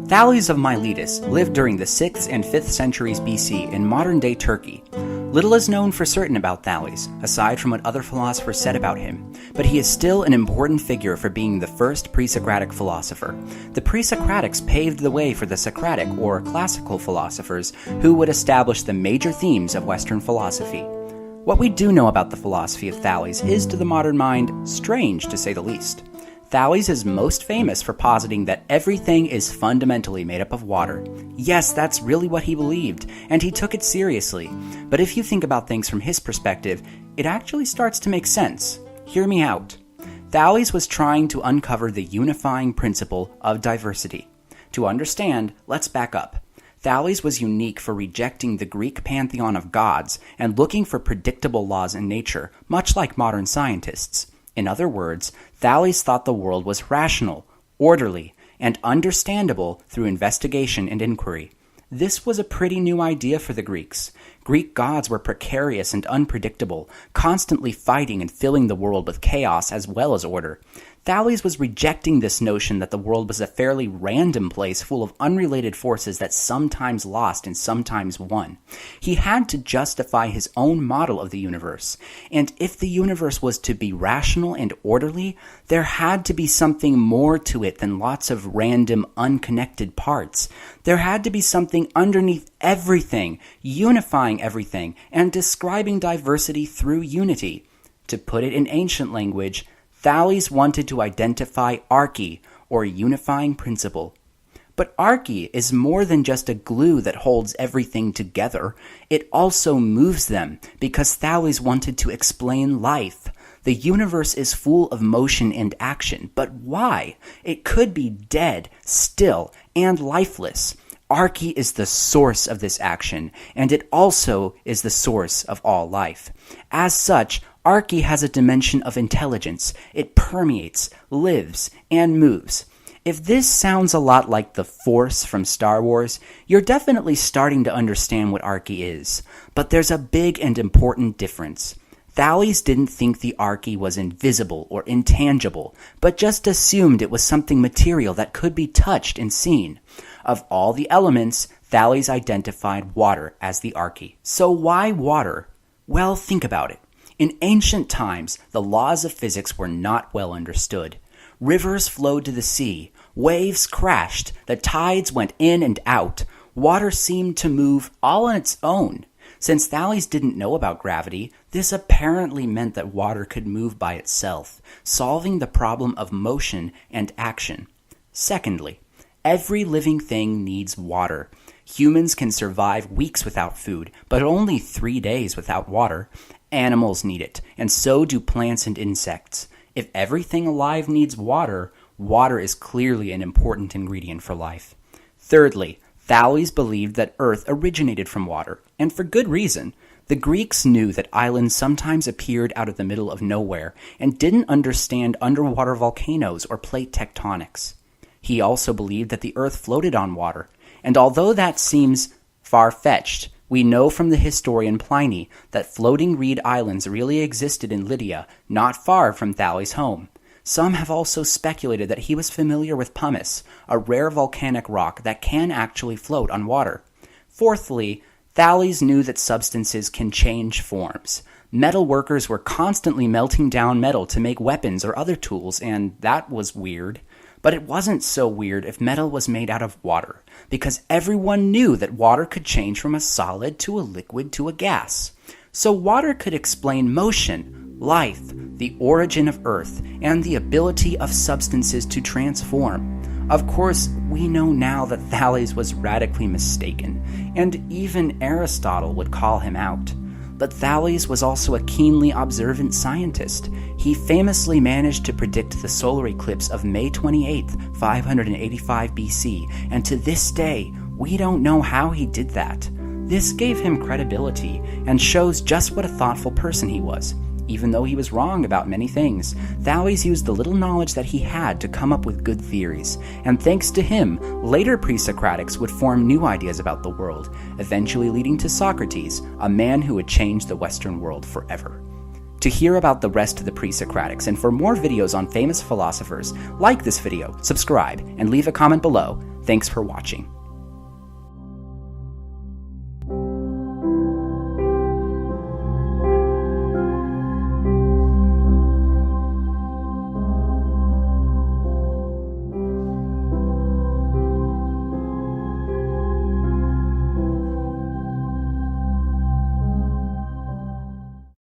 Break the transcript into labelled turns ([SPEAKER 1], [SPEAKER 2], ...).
[SPEAKER 1] Thales of Miletus lived during the 6th and 5th centuries BC in modern-day Turkey. Little is known for certain about Thales, aside from what other philosophers said about him, but he is still an important figure for being the first pre-Socratic philosopher. The pre-Socratics paved the way for the Socratic, or classical philosophers, who would establish the major themes of Western philosophy. What we do know about the philosophy of Thales is, to the modern mind, strange to say the least. Thales is most famous for positing that everything is fundamentally made up of water. Yes, that's really what he believed, and he took it seriously. But if you think about things from his perspective, it actually starts to make sense. Hear me out. Thales was trying to uncover the unifying principle of diversity. To understand, let's back up. Thales was unique for rejecting the Greek pantheon of gods and looking for predictable laws in nature, much like modern scientists. In other words, Thales thought the world was rational, orderly, and understandable through investigation and inquiry. This was a pretty new idea for the Greeks. Greek gods were precarious and unpredictable, constantly fighting and filling the world with chaos as well as order. Thales was rejecting this notion that the world was a fairly random place full of unrelated forces that sometimes lost and sometimes won. He had to justify his own model of the universe. And if the universe was to be rational and orderly, there had to be something more to it than lots of random, unconnected parts. There had to be something underneath everything, unifying everything, and describing diversity through unity. To put it in ancient language, Thales wanted to identify arche, or unifying principle. But arche is more than just a glue that holds everything together. It also moves them, because Thales wanted to explain life. The universe is full of motion and action, but why? It could be dead, still, and lifeless. Arche is the source of this action, and it also is the source of all life. As such, arche has a dimension of intelligence. It permeates, lives, and moves. If this sounds a lot like the Force from Star Wars, you're definitely starting to understand what arche is. But there's a big and important difference. Thales didn't think the arche was invisible or intangible, but just assumed it was something material that could be touched and seen. Of all the elements, Thales identified water as the arche. So why water? Well, think about it. In ancient times, the laws of physics were not well understood. Rivers flowed to the sea, waves crashed, the tides went in and out, water seemed to move all on its own. Since Thales didn't know about gravity, this apparently meant that water could move by itself, solving the problem of motion and action. Secondly, every living thing needs water. Humans can survive weeks without food, but only 3 days without water. Animals need it, and so do plants and insects. If everything alive needs water, water is clearly an important ingredient for life. Thirdly, Thales believed that Earth originated from water, and for good reason. The Greeks knew that islands sometimes appeared out of the middle of nowhere, and didn't understand underwater volcanoes or plate tectonics. He also believed that the Earth floated on water, and although that seems far-fetched, we know from the historian Pliny that floating reed islands really existed in Lydia, not far from Thales' home. Some have also speculated that he was familiar with pumice, a rare volcanic rock that can actually float on water. Fourthly, Thales knew that substances can change forms. Metal workers were constantly melting down metal to make weapons or other tools, and that was weird. But it wasn't so weird if metal was made out of water, because everyone knew that water could change from a solid to a liquid to a gas. So water could explain motion, life, the origin of Earth, and the ability of substances to transform. Of course, we know now that Thales was radically mistaken, and even Aristotle would call him out. But Thales was also a keenly observant scientist. He famously managed to predict the solar eclipse of May 28, 585 BC, and to this day, we don't know how he did that. This gave him credibility and shows just what a thoughtful person he was. Even though he was wrong about many things, Thales used the little knowledge that he had to come up with good theories, and thanks to him, later pre-Socratics would form new ideas about the world, eventually leading to Socrates, a man who would change the Western world forever. To hear about the rest of the pre-Socratics and for more videos on famous philosophers, like this video, subscribe, and leave a comment below. Thanks for watching.